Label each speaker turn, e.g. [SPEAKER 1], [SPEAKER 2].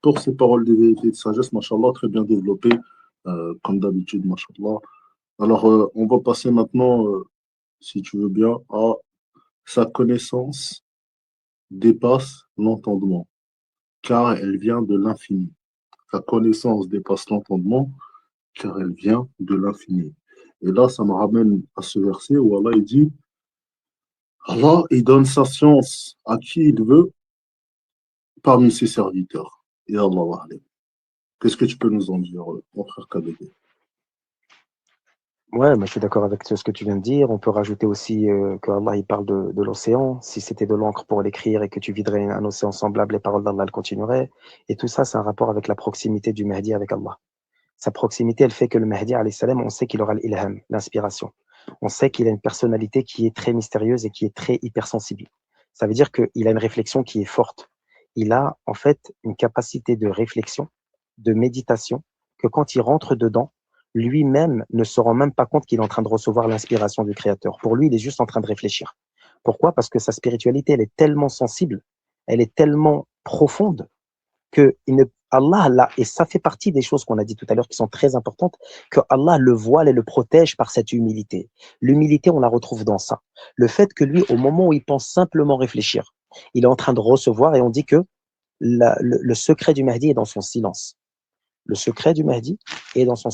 [SPEAKER 1] pour ces paroles de vérité et de sagesse, machallah, très bien développées, comme d'habitude, machallah. Alors, on va passer maintenant, si tu veux bien, à sa connaissance dépasse l'entendement, car elle vient de l'infini. Sa connaissance dépasse l'entendement, car elle vient de l'infini. Et là, ça me ramène à ce verset où Allah il dit, Allah, il donne sa science à qui il veut parmi ses serviteurs. Et Allah, qu'est-ce que tu peux nous en dire, mon frère KBD?
[SPEAKER 2] Ouais, mais je suis d'accord avec ce que tu viens de dire. On peut rajouter aussi que Allah il parle de l'océan. Si c'était de l'encre pour l'écrire et que tu viderais un océan semblable, les paroles d'Allah elles continueraient. Et tout ça, c'est un rapport avec la proximité du Mahdi avec Allah. Sa proximité, elle fait que le Mahdi, alayhi salam, on sait qu'il aura l'ilham, l'inspiration. On sait qu'il a une personnalité qui est très mystérieuse et qui est très hypersensible. Ça veut dire qu'il a une réflexion qui est forte. Il a en fait une capacité de réflexion, de méditation, que quand il rentre dedans, lui-même ne se rend même pas compte qu'il est en train de recevoir l'inspiration du Créateur. Pour lui, il est juste en train de réfléchir. Pourquoi? Parce que sa spiritualité, elle est tellement sensible, elle est tellement profonde que Allah, là, et ça fait partie des choses qu'on a dit tout à l'heure qui sont très importantes, que Allah le voile et le protège par cette humilité. L'humilité, on la retrouve dans ça. Le fait que lui, au moment où il pense simplement réfléchir, il est en train de recevoir et on dit que le secret du Mahdi est dans son silence. Le secret du Mahdi est dans son